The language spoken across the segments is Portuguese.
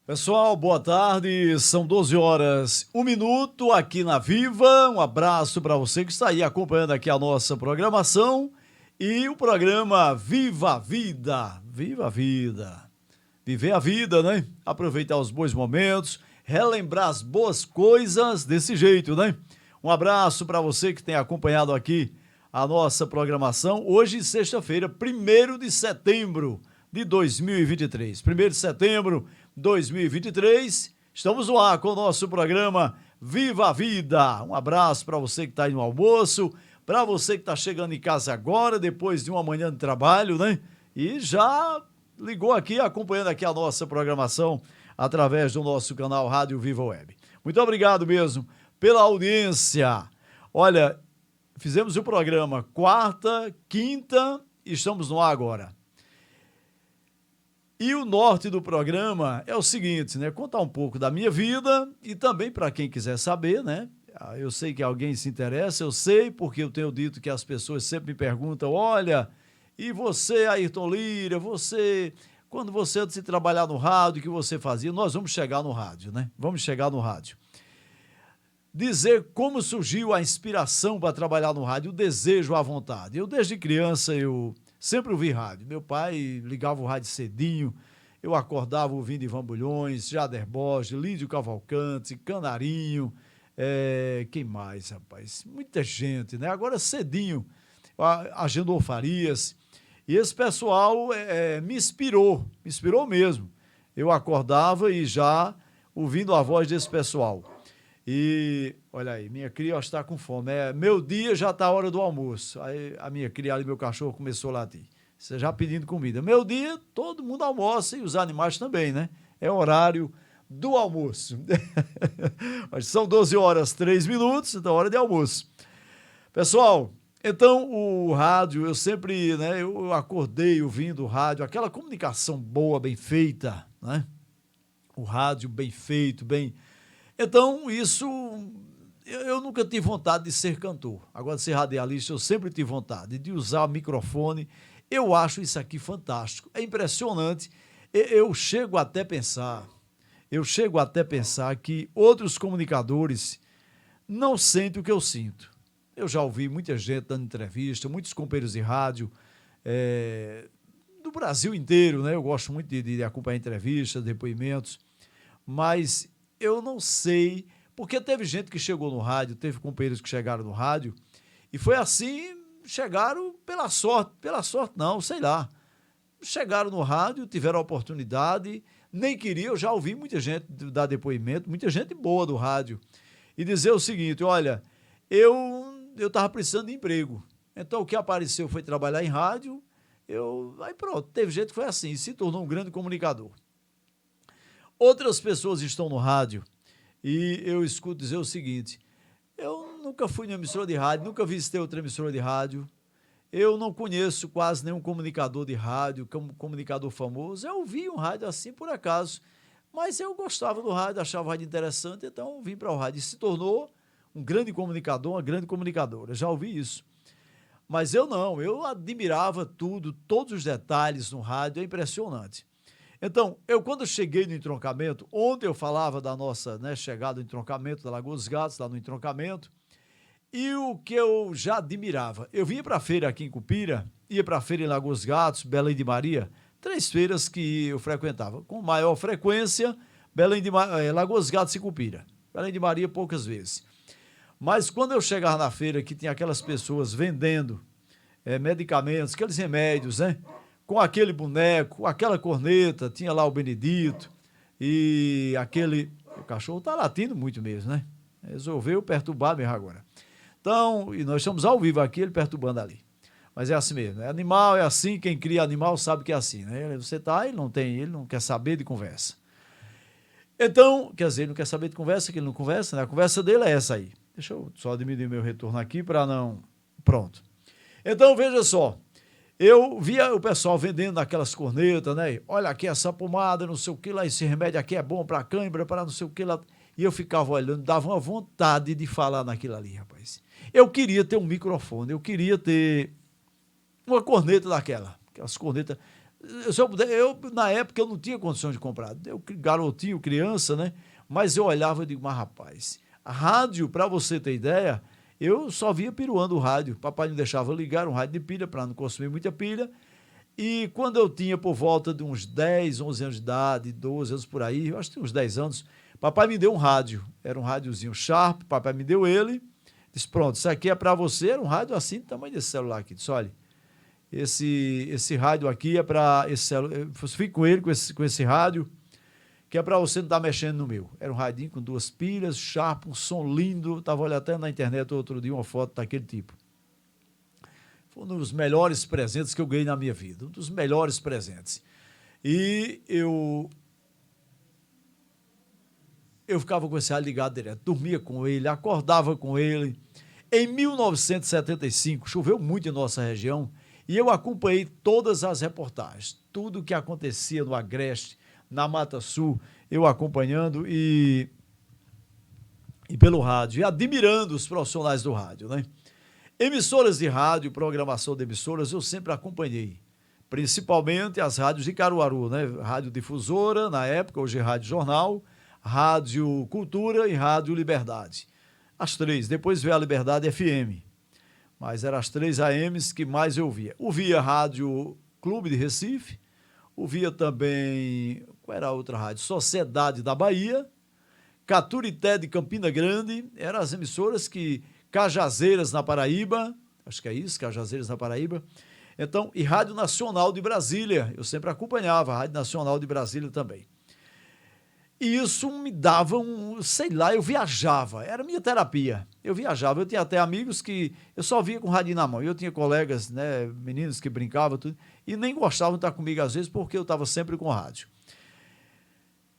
Pessoal, boa tarde. São 12 horas, 1 minuto aqui na Viva. Um abraço para você que está aí acompanhando aqui a nossa programação e o programa Viva a Vida. Viva a Vida. Viver a vida, né? Aproveitar os bons momentos, relembrar as boas coisas desse jeito, né? Um abraço para você que tem acompanhado aqui a nossa programação. Hoje, sexta-feira, 1º de setembro de 2023. 1º de setembro de 2023, estamos no ar com o nosso programa Viva a Vida. Um abraço para você que está aí no almoço, para você que está chegando em casa agora, depois de uma manhã de trabalho, né? E já ligou aqui, acompanhando aqui a nossa programação através do nosso canal Rádio Viva Web. Muito obrigado mesmo pela audiência. Olha, fizemos o programa quarta, quinta e estamos no ar agora. E o norte do programa é o seguinte, né? Contar um pouco da minha vida e também para quem quiser saber, né? Eu sei que alguém se interessa, eu sei, porque eu tenho dito que as pessoas sempre me perguntam, olha, e você, Ayrton Lira, quando você antes de trabalhar no rádio, o que você fazia? Nós vamos chegar no rádio, né? Vamos chegar no rádio. Dizer como surgiu a inspiração para trabalhar no rádio, o desejo, a vontade. Eu, desde criança, eu sempre ouvi rádio. Meu pai ligava o rádio cedinho, eu acordava ouvindo Ivan Bulhões, Jader Borges, Lídio Cavalcante, Canarinho, quem mais, rapaz? Muita gente, né? Agora cedinho, Agenor Farias. E esse pessoal me inspirou mesmo. Eu acordava e já ouvindo a voz desse pessoal. E, olha aí, minha cria está com fome. Meu dia já está a hora do almoço. Aí a minha cria ali, meu cachorro, começou a latir. Você já pedindo comida. Meu dia, todo mundo almoça e os animais também, né? É horário do almoço. Mas são 12 horas, 3 minutos, então é hora de almoço. Pessoal, então o rádio, eu sempre, né? Eu acordei ouvindo o rádio, aquela comunicação boa, bem feita, né? O rádio bem feito, bem... Então, isso, eu nunca tive vontade de ser cantor. Agora, de ser radialista, eu sempre tive vontade de usar o microfone. Eu acho isso aqui fantástico. É impressionante. Eu chego até pensar que outros comunicadores não sentem o que eu sinto. Eu já ouvi muita gente dando entrevista, muitos companheiros de rádio, do Brasil inteiro, né? Eu gosto muito de acompanhar entrevistas, depoimentos, mas eu não sei, porque teve gente que chegou no rádio, teve companheiros que chegaram no rádio, e foi assim, chegaram pela sorte não, sei lá. Chegaram no rádio, tiveram a oportunidade, nem queria, eu já ouvi muita gente dar depoimento, muita gente boa do rádio, e dizer o seguinte, olha, eu estava precisando de emprego, então o que apareceu foi trabalhar em rádio, aí pronto, teve gente que foi assim, se tornou um grande comunicador. Outras pessoas estão no rádio e eu escuto dizer o seguinte, eu nunca fui numa emissora de rádio, nunca visitei outra emissora de rádio, eu não conheço quase nenhum comunicador de rádio, comunicador famoso, eu ouvi um rádio assim por acaso, mas eu gostava do rádio, achava o rádio interessante, então vim para o rádio e se tornou um grande comunicador, uma grande comunicadora, já ouvi isso. Mas eu não, eu admirava tudo, todos os detalhes no rádio, é impressionante. Então, quando cheguei no entroncamento, ontem eu falava da nossa, né, chegada no entroncamento da Lagoa dos Gatos, lá no entroncamento, e o que eu já admirava, eu vinha para a feira aqui em Cupira, ia para a feira em Lagoa dos Gatos, Belém de Maria, 3 feiras que eu frequentava, com maior frequência, Lagoa dos Gatos e Cupira, Belém de Maria poucas vezes. Mas quando eu chegava na feira, que tinha aquelas pessoas vendendo medicamentos, aqueles remédios, né? Com aquele boneco, aquela corneta, tinha lá o Benedito e aquele... O cachorro tá latindo muito mesmo, né? Resolveu perturbar mesmo agora. Então, e nós estamos ao vivo aqui, ele perturbando ali. Mas é assim mesmo, animal é assim, quem cria animal sabe que é assim, né? Você tá, ele não quer saber de conversa. Então, quer dizer, ele não quer saber de conversa, que ele não conversa, né? A conversa dele é essa aí. Deixa eu só diminuir meu retorno aqui para não... Pronto. Então, veja só. Eu via o pessoal vendendo aquelas cornetas, né? Olha aqui essa pomada, não sei o que lá, esse remédio aqui é bom para cãibra, para não sei o que lá. E eu ficava olhando, dava uma vontade de falar naquilo ali, rapaz. Eu queria ter um microfone, eu queria ter uma corneta daquela. Aquelas cornetas Se eu puder, na época eu não tinha condição de comprar. Eu, garotinho, criança, né? Mas eu olhava e digo, mas rapaz, a rádio, para você ter ideia, eu só via peruando o rádio. Papai não deixava ligar um rádio de pilha para não consumir muita pilha. E quando eu tinha por volta de uns 10, 11 anos de idade, 12 anos por aí, eu acho que tinha uns 10 anos, papai me deu um rádio. Era um rádiozinho Sharp, papai me deu ele. Disse, pronto, isso aqui é para você. Era um rádio assim, do tamanho desse celular aqui. Disse, olha, esse rádio aqui é para esse celular. Fique com ele, com esse rádio, que é para você não estar mexendo no meu. Era um radinho com 2 pilhas, Sharp, um som lindo. Estava olhando até na internet outro dia uma foto daquele tipo. Foi um dos melhores presentes que eu ganhei na minha vida. Um dos melhores presentes. E eu ficava com esse rádio ligado direto. Dormia com ele, acordava com ele. Em 1975, choveu muito em nossa região e eu acompanhei todas as reportagens. Tudo que acontecia no Agreste, na Mata Sul, eu acompanhando e pelo rádio, e admirando os profissionais do rádio, né? Emissoras de rádio, programação de emissoras, eu sempre acompanhei, principalmente as rádios de Caruaru, né? Rádio Difusora, na época, hoje é Rádio Jornal, Rádio Cultura e Rádio Liberdade. As 3, depois veio a Liberdade FM, mas eram as 3 AMs que mais eu ouvia. Ouvia Rádio Clube de Recife, ouvia também, qual era a outra rádio? Sociedade da Bahia, Caturité de Campina Grande, eram as emissoras que... Cajazeiras na Paraíba, acho que é isso, Cajazeiras na Paraíba. Então, e Rádio Nacional de Brasília, eu sempre acompanhava a Rádio Nacional de Brasília também. E isso me dava sei lá, eu viajava, era minha terapia. Eu viajava, eu tinha até amigos que eu só via com rádio na mão. Eu tinha colegas, né, meninos que brincavam tudo, e nem gostavam de estar comigo às vezes porque eu estava sempre com rádio.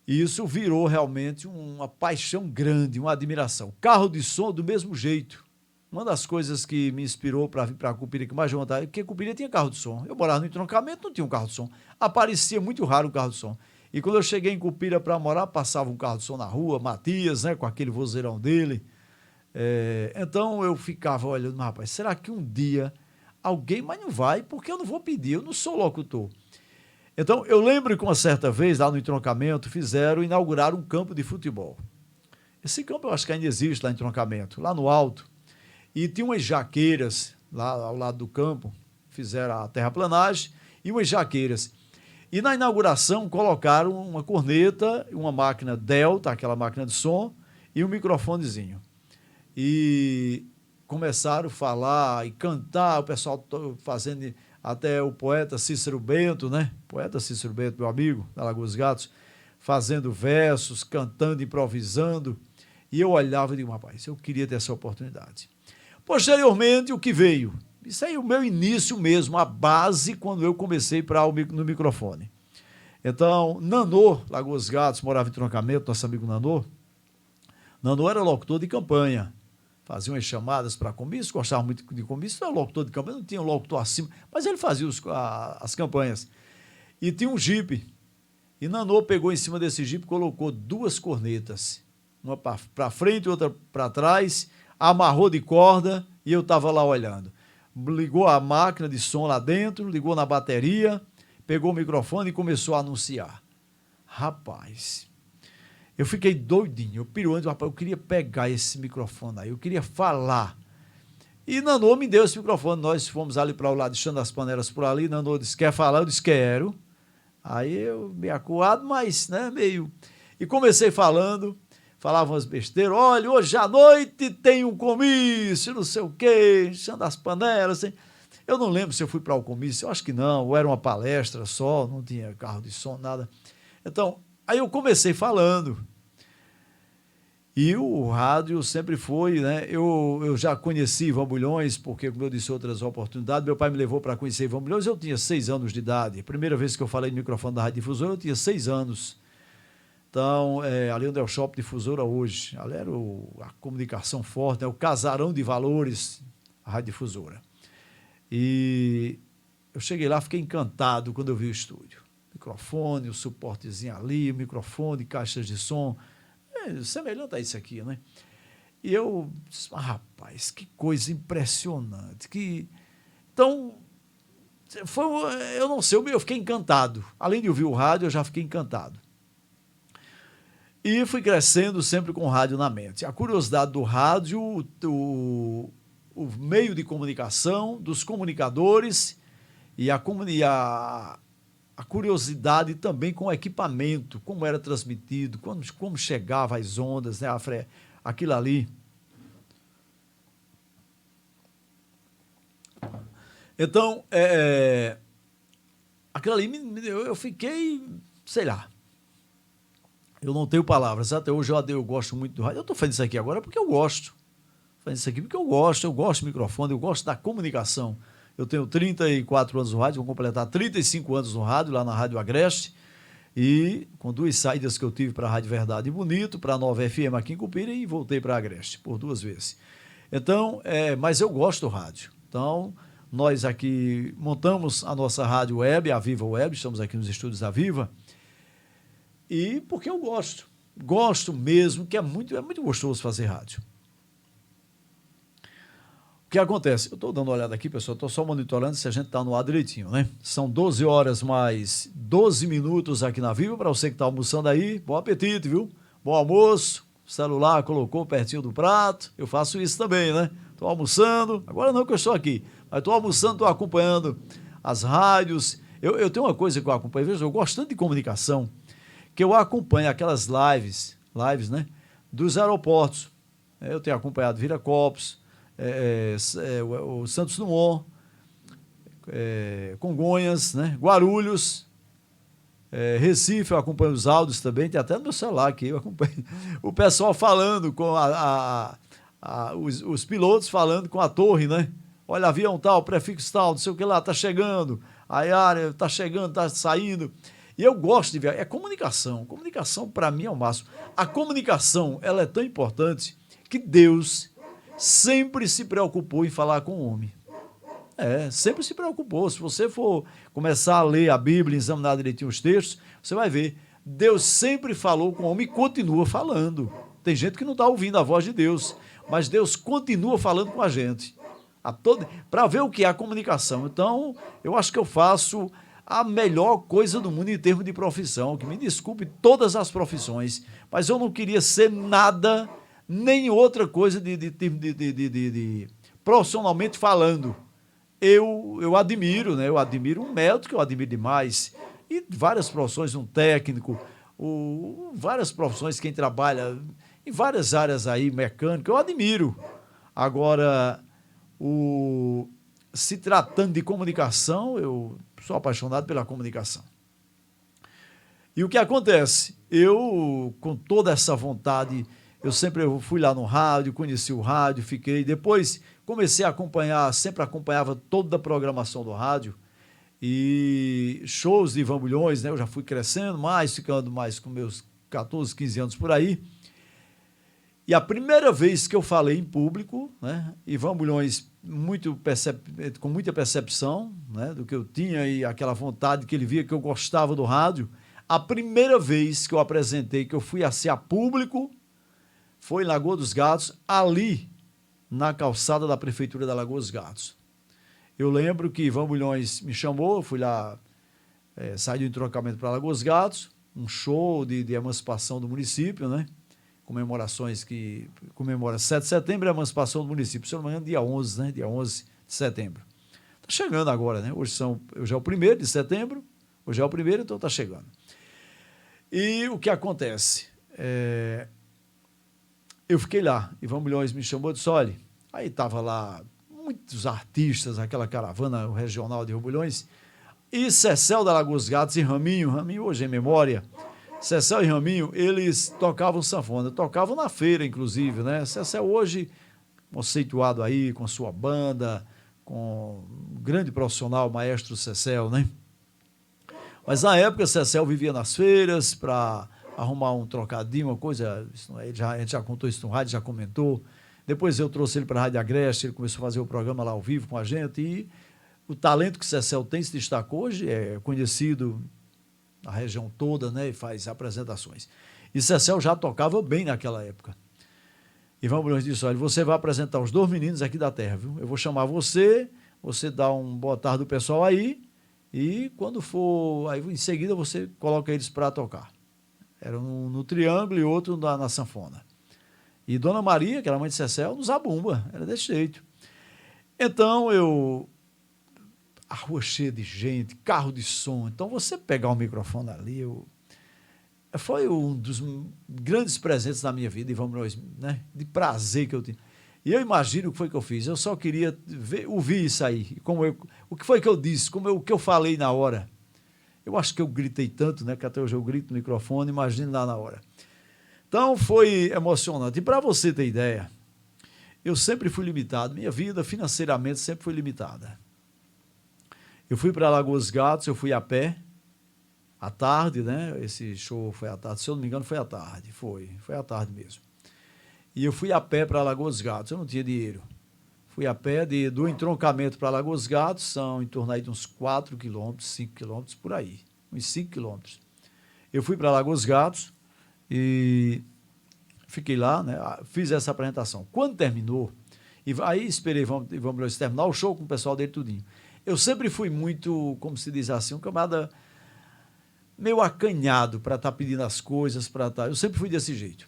E isso virou realmente uma paixão grande, uma admiração. Carro de som do mesmo jeito. Uma das coisas que me inspirou para vir para Cupira, que mais de vontade, porque Cupira tinha carro de som. Eu morava no entroncamento, não tinha um carro de som. Aparecia muito raro um carro de som. E quando eu cheguei em Cupira para morar, passava um carro de som na rua, Matias, né, com aquele vozeirão dele. Então eu ficava olhando, rapaz, será que um dia alguém, mas não vai, porque eu não vou pedir, eu não sou locutor. Então, eu lembro que uma certa vez, lá no entroncamento, inauguraram um campo de futebol. Esse campo eu acho que ainda existe lá no entroncamento, lá no alto. E tinha umas jaqueiras lá ao lado do campo, fizeram a terraplanagem e umas jaqueiras. E na inauguração colocaram uma corneta, uma máquina Delta, aquela máquina de som, e um microfonezinho. E começaram a falar e cantar, o pessoal fazendo... Até o poeta Cícero Bento, né? Poeta Cícero Bento, meu amigo, da Lagoa dos Gatos, fazendo versos, cantando, improvisando. E eu olhava e digo, rapaz, eu queria ter essa oportunidade. Posteriormente, o que veio? Isso aí é o meu início mesmo, a base, quando eu comecei no microfone. Então, Nanô, Lagoa dos Gatos, morava em entroncamento, nosso amigo Nanô. Nanô era locutor de campanha. Fazia umas chamadas para comício, gostava muito de comício, não era locutor de campanha, não tinha um locutor acima, mas ele fazia as campanhas. E tinha um jipe, e Nanô pegou em cima desse jipe, colocou 2 cornetas, uma para frente e outra para trás, amarrou de corda e eu estava lá olhando. Ligou a máquina de som lá dentro, ligou na bateria, pegou o microfone e começou a anunciar. Rapaz... Eu fiquei doidinho, eu piruando, rapaz, eu queria pegar esse microfone aí, eu queria falar. E Nanô me deu esse microfone, nós fomos ali para o lado de Chão das Panelas por ali, Nanô disse, quer falar? Eu disse, quero. Aí eu meio acuado, mas, né, meio... E comecei falando, falava umas besteiras, olha, hoje à noite tem um comício, não sei o quê, Chão das Panelas, assim. Eu não lembro se eu fui para o comício, eu acho que não, ou era uma palestra só, não tinha carro de som, nada. Então... Aí eu comecei falando, e o rádio sempre foi, né? Eu já conheci Ivan Bulhões, porque, como eu disse, outras oportunidades, meu pai me levou para conhecer Ivan Bulhões, eu tinha 6 anos de idade, a primeira vez que eu falei no microfone da Rádio Difusora, eu tinha 6 anos. Então, ali onde é o Shopping Difusora hoje, ali era a comunicação forte, né? O casarão de valores, a Rádio Difusora. E eu cheguei lá, fiquei encantado quando eu vi o estúdio. Microfone, o suportezinho ali, o microfone, caixas de som, semelhante a isso aqui, né? E eu disse, rapaz, que coisa impressionante. Então, eu não sei, eu fiquei encantado. Além de ouvir o rádio, eu já fiquei encantado. E fui crescendo sempre com o rádio na mente. A curiosidade do rádio, o meio de comunicação, dos comunicadores e a curiosidade também com o equipamento, como era transmitido, como chegava as ondas, né, aquilo ali. Então, aquilo ali, eu fiquei, sei lá, eu não tenho palavras. Até hoje eu gosto muito do rádio. Eu estou fazendo isso aqui agora porque eu gosto. Fazendo isso aqui porque eu gosto do microfone, eu gosto da comunicação. Eu tenho 34 anos no rádio, vou completar 35 anos no rádio, lá na Rádio Agreste, e com 2 saídas que eu tive para a Rádio Verdade e Bonito, para a Nova FM aqui em Cupira, e voltei para a Agreste por 2 vezes. Então, mas eu gosto do rádio. Então, nós aqui montamos a nossa rádio web, a Viva Web, estamos aqui nos estúdios da Viva, e porque eu gosto mesmo, que é muito gostoso fazer rádio. O que acontece? Eu estou dando uma olhada aqui, pessoal, estou só monitorando se a gente está no ar direitinho, né? São 12 horas mais 12 minutos aqui na Viva, para você que está almoçando aí, bom apetite, viu? Bom almoço, celular colocou pertinho do prato, eu faço isso também, né? Estou almoçando, agora não que eu estou aqui, mas estou almoçando, estou acompanhando as rádios. Eu tenho uma coisa que eu acompanho, veja, eu gosto tanto de comunicação, que eu acompanho aquelas lives, né, dos aeroportos. Eu tenho acompanhado Viracopos, o Santos Dumont, Congonhas, né, Guarulhos, Recife, eu acompanho os áudios também, tem até no meu celular aqui, eu acompanho o pessoal falando com os pilotos falando com a torre, né? Olha, avião tal, prefixo tal, não sei o que lá, tá chegando, a área tá chegando, tá saindo. E eu gosto de ver, comunicação. Comunicação, para mim, é o máximo. A comunicação, ela é tão importante que Deus sempre se preocupou em falar com o homem. Sempre se preocupou. Se você for começar a ler a Bíblia, examinar direitinho os textos, você vai ver. Deus sempre falou com o homem e continua falando. Tem gente que não está ouvindo a voz de Deus, mas Deus continua falando com a gente. Para ver o que é a comunicação. Então, eu acho que eu faço a melhor coisa do mundo em termos de profissão, que me desculpe todas as profissões, mas eu não queria ser nada, nem outra coisa de profissionalmente falando. Eu admiro, né? Eu admiro um médico, eu admiro demais, e várias profissões, um técnico, várias profissões, quem trabalha em várias áreas aí, mecânico, eu admiro. Agora, se tratando de comunicação, eu sou apaixonado pela comunicação. E o que acontece? Eu, com toda essa vontade, eu fui lá no rádio, conheci o rádio, depois comecei a acompanhar, sempre acompanhava toda a programação do rádio, e shows de Ivan Bulhões, né? Eu já fui crescendo mais, ficando mais com meus 14, 15 anos por aí. E a primeira vez que eu falei em público, né, Ivan Bulhões com muita percepção, né, do que eu tinha e aquela vontade que ele via que eu gostava do rádio, a primeira vez que eu apresentei, que eu fui a público, foi em Lagoa dos Gatos, ali na calçada da Prefeitura da Lagoa dos Gatos. Eu lembro que Ivan Bulhões me chamou, eu fui lá, saí do entroncamento para Lagoa dos Gatos, um show de emancipação do município, né? Comemorações que comemora 7 de setembro, a emancipação do município, se não me engano, dia 11, né? Dia 11 de setembro. Está chegando agora, né? Hoje é o 1º de setembro, hoje é o 1º, então está chegando. E o que acontece? Eu fiquei lá, Ivan Bulhões me chamou e disse, olha, aí estava lá muitos artistas, aquela caravana regional de Ivan Bulhões, e Cecel da Lagoa dos Gatos e Raminho hoje em memória, Cecel e Raminho, eles tocavam sanfona, tocavam na feira, inclusive, né? Cecel hoje, conceituado aí com a sua banda, com um grande profissional, maestro Cecel, né? Mas na época, Cecel vivia nas feiras para arrumar um trocadinho, uma coisa, a gente já contou isso no rádio, já comentou. Depois eu trouxe ele para a Rádio Agreste, ele começou a fazer o programa lá ao vivo com a gente, e o talento que Cecel tem se destacou hoje, é conhecido na região toda, né, e faz apresentações. E Cecel já tocava bem naquela época. Ivan Bulhões disse, olha, você vai apresentar os 2 meninos aqui da terra, viu? Eu vou chamar você, você dá um boa tarde do pessoal aí, e quando for, aí em seguida você coloca eles para tocar. Era um no triângulo e outro na sanfona. E Dona Maria, que era mãe de Cecel, no zabumba, era desse jeito. Então a rua cheia de gente, carro de som. Então você pegar o microfone ali, foi um dos grandes presentes da minha vida, e vamos nós, né, de prazer que eu tinha. E eu imagino o que foi que eu fiz. Eu só queria ouvir isso aí. O que foi que eu disse, o que eu falei na hora. Eu acho que eu gritei tanto, né, que até hoje eu grito no microfone, imagine lá na hora. Então foi emocionante. E para você ter ideia, eu sempre fui limitado. Minha vida financeiramente sempre foi limitada. Eu fui para Lagoas Gatos, eu fui a pé, à tarde, né? Esse show foi à tarde, se eu não me engano foi à tarde, foi à tarde mesmo. E eu fui a pé para Lagoas Gatos, eu não tinha dinheiro. Fui a pé do entroncamento para Lagoas Gatos, são em torno aí de uns 4 quilômetros, 5 quilômetros, por aí, uns 5 quilômetros. Eu fui para Lagoas Gatos e fiquei lá, né? Fiz essa apresentação. Quando terminou, e aí esperei, vamos terminar o show com o pessoal dele tudinho. Eu sempre fui muito, como se diz assim, um camarada meio acanhado para estar pedindo as coisas, eu sempre fui desse jeito.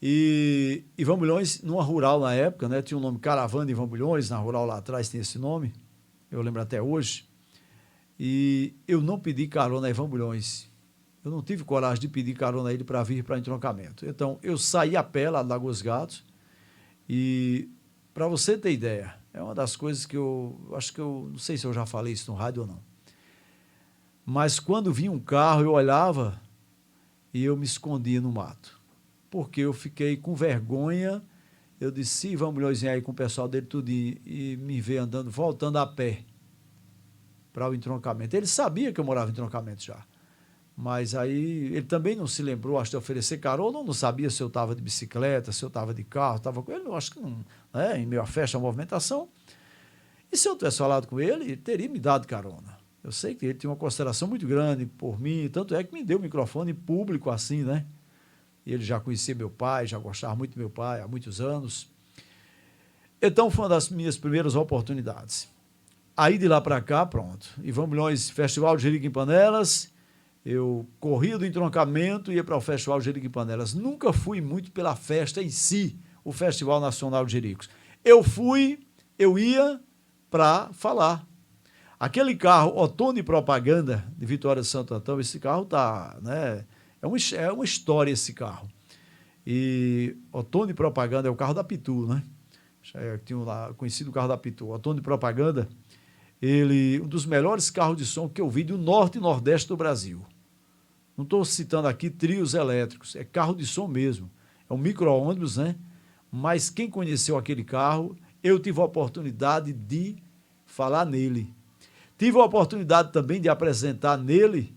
E Ivan Bulhões, numa rural na época, né, tinha o nome Caravana Ivan Bulhões, na rural lá atrás tem esse nome, eu lembro até hoje, e eu não pedi carona a Ivan Bulhões, eu não tive coragem de pedir carona a ele para vir para entroncamento. Então, eu saí a pé lá de Lagoas Gatos, e para você ter ideia, é uma das coisas que eu acho que não sei se eu já falei isso no rádio ou não, mas quando vinha um carro, eu olhava e eu me escondia no mato, porque eu fiquei com vergonha. Eu disse, se Ivan Bulhões aí com o pessoal dele tudo e me ver andando, voltando a pé para o entroncamento. Ele sabia que eu morava em entroncamento já, mas aí ele também não se lembrou, acho, de oferecer carona, não sabia se eu estava de bicicleta, se eu estava de carro, estava com ele, eu acho que não, né, em meio à festa, à movimentação. E se eu tivesse falado com ele, ele teria me dado carona. Eu sei que ele tinha uma consideração muito grande por mim, tanto é que me deu o microfone público assim, né? Ele já conhecia meu pai, já gostava muito do meu pai há muitos anos. Então foi uma das minhas primeiras oportunidades. Aí de lá para cá, pronto. Ivan Bulhões, Festival de Jerico em Panelas, eu corria do entroncamento e ia para o Festival de Jerico em Panelas. Nunca fui muito pela festa em si, o Festival Nacional de Jericos. Eu ia para falar. Aquele carro, Otone Propaganda, de Vitória de Santo Antão, esse carro tá, né? É uma história esse carro. E Otone Propaganda é o carro da Pitu, né? Tinha lá conhecido o carro da Pitu. Otone Propaganda, um dos melhores carros de som que eu vi do norte e nordeste do Brasil. Não estou citando aqui trios elétricos, é carro de som mesmo. É um micro-ônibus, né? Mas quem conheceu aquele carro, eu tive a oportunidade de falar nele. Tive a oportunidade também de apresentar nele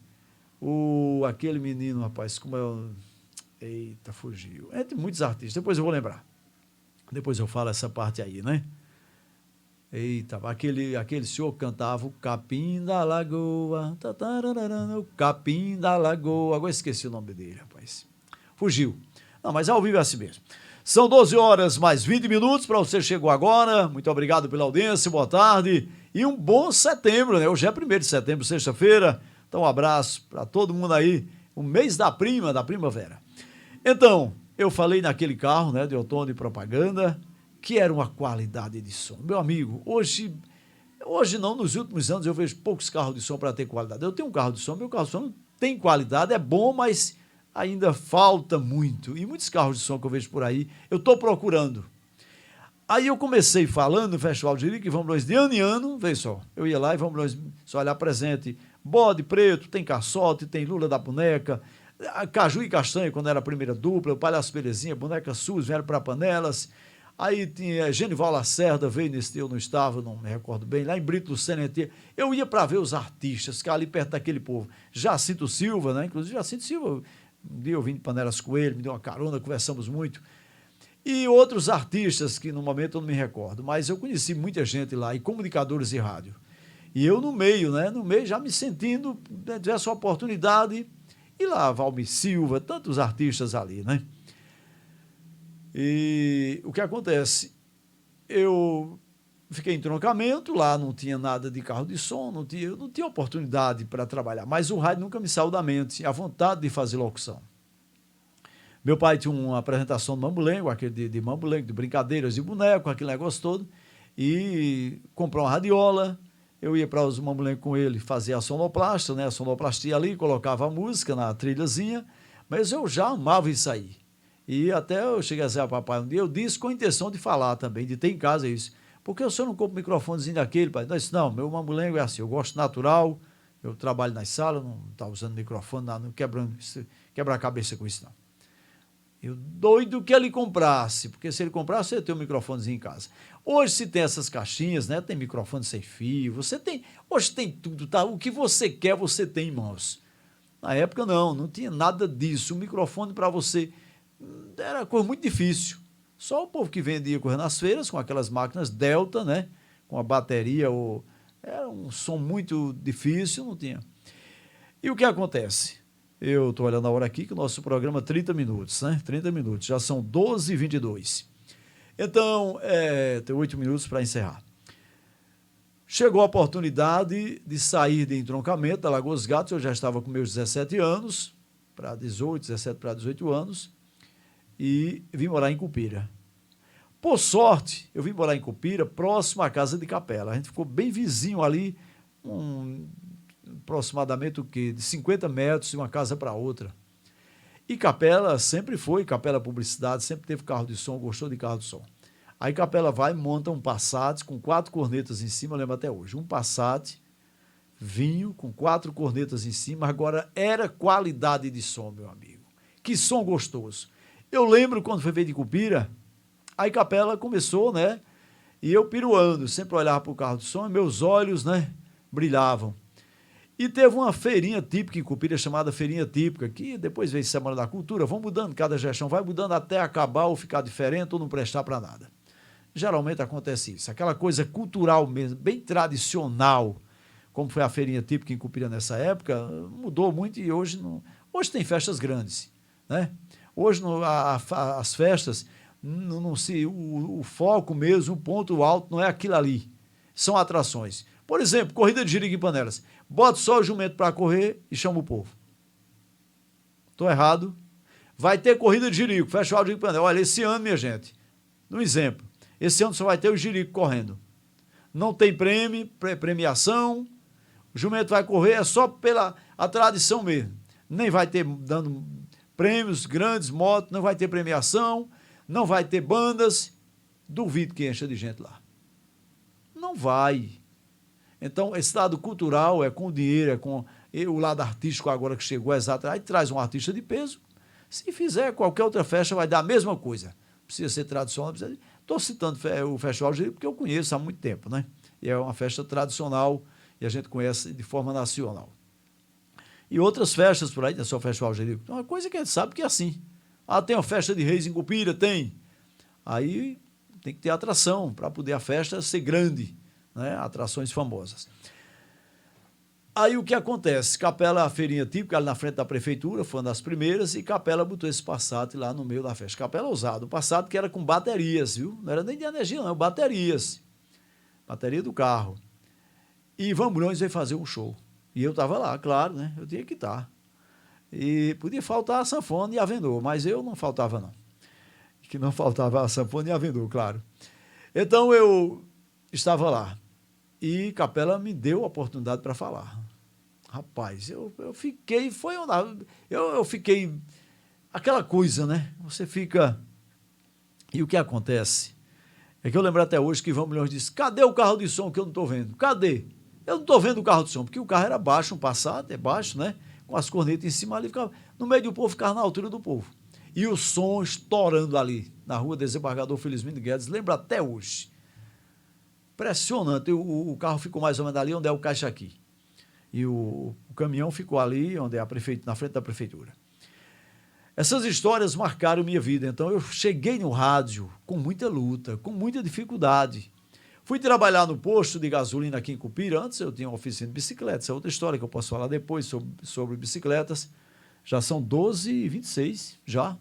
aquele menino, rapaz, como é o... Eita, fugiu. Entre muitos artistas, depois eu vou lembrar. Depois eu falo essa parte aí, né? Eita, aquele senhor que cantava o Capim da Lagoa, o Capim da Lagoa, agora esqueci o nome dele, rapaz. Fugiu. Não, mas ao vivo é assim mesmo. São 12 horas mais 20 minutos para você chegou agora. Muito obrigado pela audiência, boa tarde. E um bom setembro, né? Hoje é 1º de setembro, sexta-feira. Então, um abraço para todo mundo aí. O mês da primavera. Então, eu falei naquele carro, né, de Otone Propaganda, que era uma qualidade de som. Meu amigo, hoje não, nos últimos anos eu vejo poucos carros de som para ter qualidade. Eu tenho um carro de som, meu carro de som tem qualidade, é bom, mas ainda falta muito. E muitos carros de som que eu vejo por aí, eu estou procurando. Aí eu comecei falando no Festival de Jerico, Ivan Bulhões de ano em ano, veja só, eu ia lá e Ivan Bulhões só olhar presente, bode preto, tem caçote, tem Lula da boneca, Caju e Castanha, quando era a primeira dupla, o Palhaço Belezinha, Boneca Sus, vieram para Panelas, aí tinha Genival Lacerda, veio nesse, eu não estava, não me recordo bem, lá em Brito do Senete, eu ia para ver os artistas, que ali perto daquele povo, Jacinto Silva, né, inclusive Jacinto Silva, um dia eu vim de Panelas com ele, me deu uma carona, conversamos muito, e outros artistas que no momento eu não me recordo, mas eu conheci muita gente lá, e comunicadores de rádio. E eu no meio, né? No meio já me sentindo, né, tivesse uma oportunidade, e lá, Valmir Silva, tantos artistas ali, né? E o que acontece? Eu Fiquei em entroncamento, lá não tinha nada de carro de som, eu não tinha oportunidade para trabalhar, mas o rádio nunca me saiu da mente, a vontade de fazer locução. Meu pai tinha uma apresentação de Mambulengo, aquele de Mambulengo, de brincadeiras de boneco, aquele negócio todo, e comprou uma radiola. Eu ia para os Mambulengo com ele, fazia a sonoplastia, né? A sonoplastia ali, colocava a música na trilhazinha, mas eu já amava isso aí. E até eu cheguei a dizer a papai um dia, eu disse com a intenção de falar também, de ter em casa isso. Por que o senhor não compra um microfonezinho daquele, pai? Eu disse, não, meu Mambulengo é assim, eu gosto natural, eu trabalho nas salas, não está usando microfone, não quebra a cabeça com isso, não. Eu doido que ele comprasse, porque se ele comprasse, você ia ter um microfonezinho em casa. Hoje se tem essas caixinhas, né? Tem microfone sem fio, hoje tem tudo, tá? O que você quer, você tem em mãos. Na época não tinha nada disso. O microfone para você era coisa muito difícil. Só o povo que vendia correndo nas feiras com aquelas máquinas Delta, né? Com a bateria, era um som muito difícil, não tinha. E o que acontece? Eu estou olhando a hora aqui, que o nosso programa é 30 minutos, né? 30 minutos, já são 12h22. Então, tem 8 minutos para encerrar. Chegou a oportunidade de sair de entroncamento da Lagoa dos Gatos, eu já estava com meus 17 anos, para 17 para 18 anos, e vim morar em Cupira. Por sorte, eu vim morar em Cupira, próximo à casa de Capela. A gente ficou bem vizinho ali, aproximadamente o quê? De 50 metros de uma casa para outra. E Capela sempre foi, Capela Publicidade, sempre teve carro de som, gostou de carro de som. Aí Capela vai e monta um Passat com 4 cornetas em cima, eu lembro até hoje. Um Passat, vinho, com 4 cornetas em cima, agora era qualidade de som, meu amigo. Que som gostoso. Eu lembro quando foi feito em Cupira, aí Capela começou, né? E eu piruando, sempre olhava para o carro de som e meus olhos, né, brilhavam. E teve uma feirinha típica em Cupira, chamada Feirinha Típica, que depois veio Semana da Cultura, vão mudando, cada gestão vai mudando até acabar ou ficar diferente ou não prestar para nada. Geralmente acontece isso, aquela coisa cultural mesmo, bem tradicional, como foi a Feirinha Típica em Cupira nessa época, mudou muito e hoje não. Hoje tem festas grandes, né? Hoje as festas, o foco mesmo, o ponto alto não é aquilo ali, são atrações. Por exemplo, corrida de Jirico em Panelas. Bota só o jumento para correr e chama o povo. Estou errado. Vai ter corrida de Jirico, festival de Jirico em Panelas. Olha, esse ano, minha gente, um exemplo, esse ano só vai ter o Jirico correndo. Não tem premiação, o jumento vai correr, é só pela a tradição mesmo. Nem vai ter dando prêmios grandes, motos, não vai ter premiação, não vai ter bandas. Duvido que encha de gente lá. Não vai. Então, esse lado cultural é com o dinheiro, é com o lado artístico agora que chegou, exato, aí traz um artista de peso. Se fizer qualquer outra festa, vai dar a mesma coisa. Precisa ser tradicional. Estou citando o Festival de Jirico porque eu conheço há muito tempo, né? E é uma festa tradicional e a gente conhece de forma nacional. E outras festas por aí, não é só o Festival de Jirico. Então, é uma coisa que a gente sabe que é assim. Ah, tem uma festa de Reis em Cupira? Tem. Aí tem que ter atração para poder a festa ser grande, né? Atrações famosas. Aí o que acontece? Capela, a feirinha típica, ali na frente da prefeitura, foi uma das primeiras, e Capela botou esse Passat lá no meio da festa. Capela usado, o Passat que era com baterias, viu? Não era nem de energia, não, baterias. Bateria do carro. E Ivan Bulhões veio fazer um show. E eu estava lá, claro, né? Eu tinha que estar. E podia faltar a sanfona e a vendor, mas eu não faltava, não. Que não faltava a sanfona e a vendor, claro. Então eu estava lá. E Capela me deu a oportunidade para falar. Rapaz, eu fiquei, eu fiquei, aquela coisa, né? Você fica... E o que acontece? É que eu lembro até hoje que Ivan Milhões disse, cadê o carro de som que eu não estou vendo? Cadê? Eu não estou vendo o carro de som, porque o carro era baixo, um Passat, é baixo, né? Com as cornetas em cima ali, ficava, no meio do povo, ficava na altura do povo. E o som estourando ali, na rua Desembargador Felizmino Guedes, lembro até hoje. Impressionante, o carro ficou mais ou menos ali onde é o caixa aqui. E o caminhão ficou ali onde é a prefeitura, na frente da prefeitura. Essas histórias marcaram minha vida, então eu cheguei no rádio com muita luta, com muita dificuldade. Fui trabalhar no posto de gasolina aqui em Cupira, antes eu tinha uma oficina de bicicletas, é outra história que eu posso falar depois sobre bicicletas. Já são 12h26, já,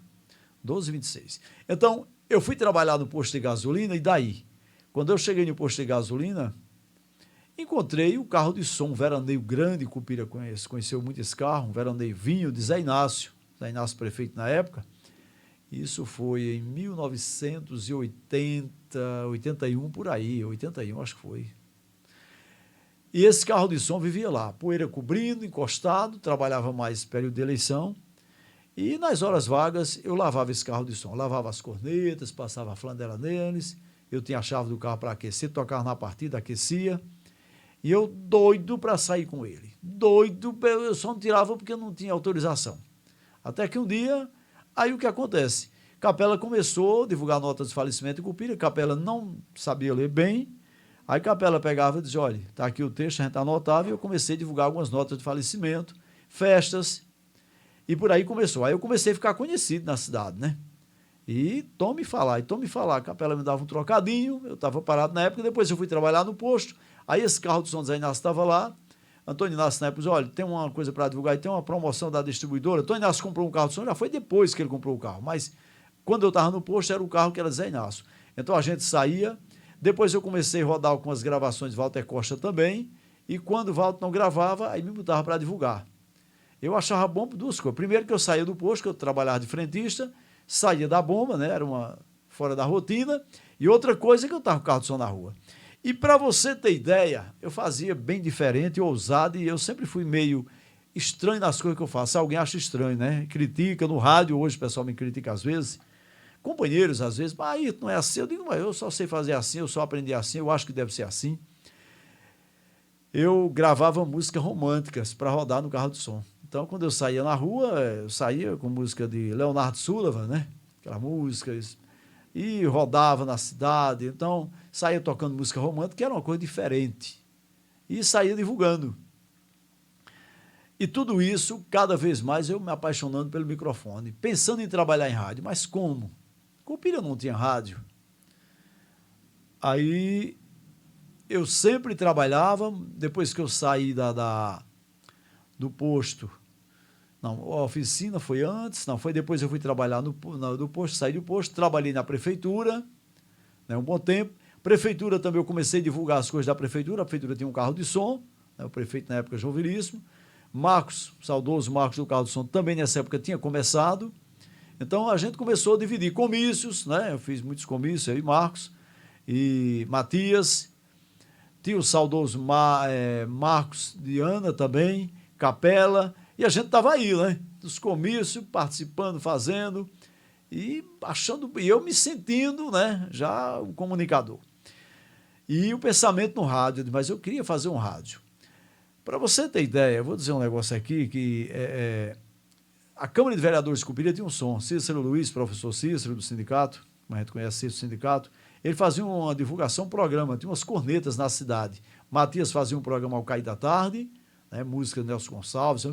12h26. Então, eu fui trabalhar no posto de gasolina e daí? Quando eu cheguei no posto de gasolina, encontrei o carro de som, um veraneio grande, Cupira conheceu muito esse carro, um veraneio vinho de Zé Inácio prefeito na época. Isso foi em 1980, 81, por aí, 81 acho que foi. E esse carro de som vivia lá, poeira cobrindo, encostado, trabalhava mais período de eleição. E nas horas vagas eu lavava esse carro de som, lavava as cornetas, passava a flanela neles, eu tinha a chave do carro para aquecer, tocava na partida, aquecia. E eu doido para sair com ele. Doido, eu só não tirava porque eu não tinha autorização. Até que um dia, aí o que acontece? Capela começou a divulgar notas de falecimento em Cupira, Capela não sabia ler bem, aí Capela pegava e dizia, olha, está aqui o texto, a gente anotava, e eu comecei a divulgar algumas notas de falecimento, festas, e por aí começou. Aí eu comecei a ficar conhecido na cidade, né? E tome falar, a Capela me dava um trocadinho, eu estava parado na época, depois eu fui trabalhar no posto, aí esse carro do som do Zé Inácio estava lá, Antônio Inácio na época disse, olha, tem uma coisa para divulgar, tem uma promoção da distribuidora, Antônio Inácio comprou um carro do som, já foi depois que ele comprou o carro, mas quando eu estava no posto era o carro que era Zé Inácio. Então a gente saía, depois eu comecei a rodar com as gravações de Walter Costa também, e quando o Walter não gravava, aí me botava para divulgar. Eu achava bom por duas coisas. Primeiro que eu saía do posto, que eu trabalhava de frentista, saía da bomba, né? Era uma fora da rotina, e outra coisa é que eu estava com o carro de som na rua. E para você ter ideia, eu fazia bem diferente, ousado, e eu sempre fui meio estranho nas coisas que eu faço. Alguém acha estranho, né? Critica no rádio, hoje o pessoal me critica às vezes, companheiros às vezes, mas aí não é assim. Eu digo, mas eu só sei fazer assim, eu só aprendi assim, eu acho que deve ser assim. Eu gravava músicas românticas para rodar no carro de som. Então, quando eu saía na rua, eu saía com música de Leonardo Sullivan, né? Aquela música, e rodava na cidade. Então, saía tocando música romântica, que era uma coisa diferente. E saía divulgando. E tudo isso, cada vez mais, eu me apaixonando pelo microfone, pensando em trabalhar em rádio. Mas como? Cupira não tinha rádio. Aí, eu sempre trabalhava, depois que eu saí do posto. Não, a oficina foi antes, não, foi depois eu fui trabalhar no posto, saí do posto, trabalhei na prefeitura, né, um bom tempo. Prefeitura também eu comecei a divulgar as coisas da prefeitura, a prefeitura tinha um carro de som, né, o prefeito na época João Veríssimo, Marcos, saudoso Marcos do carro de som, também nessa época tinha começado. Então a gente começou a dividir comícios, né, eu fiz muitos comícios aí, Marcos e Matias, tinha o saudoso Marcos de Ana também, Capela. E a gente estava aí, né? Dos comícios, participando, fazendo, e achando, e eu me sentindo, né? Já um comunicador. E o pensamento no rádio, mas eu queria fazer um rádio. Para você ter ideia, eu vou dizer um negócio aqui, que a Câmara de Vereadores de Cupira tinha um som. Cícero Luiz, professor Cícero do sindicato, como a gente conhece Cícero do sindicato, ele fazia uma divulgação, um programa, tinha umas cornetas na cidade. Matias fazia um programa ao cair da tarde, né? Música de Nelson Gonçalves,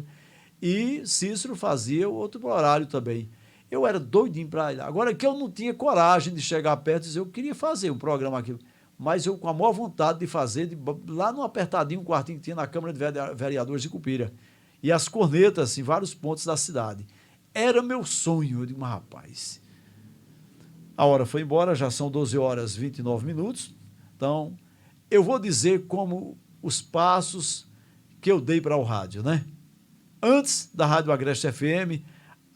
e Cícero fazia o outro horário também. Eu era doidinho para ir. Agora que eu não tinha coragem de chegar perto e dizer, eu queria fazer um programa aqui, mas eu com a maior vontade de fazer, lá no apertadinho, um quartinho que tinha na Câmara de Vereadores de Cupira. E as cornetas em vários pontos da cidade. Era meu sonho. Eu digo, mas rapaz, a hora foi embora, já são 12 horas e 29 minutos. Então, eu vou dizer como os passos que eu dei para o rádio, né? Antes da Rádio Agreste FM,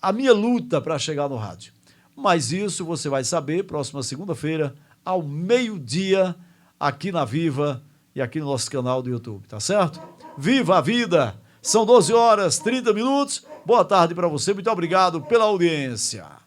a minha luta para chegar no rádio. Mas isso você vai saber próxima segunda-feira, ao meio-dia, aqui na Viva e aqui no nosso canal do YouTube, tá certo? Viva a vida! São 12 horas e 30 minutos. Boa tarde para você, muito obrigado pela audiência.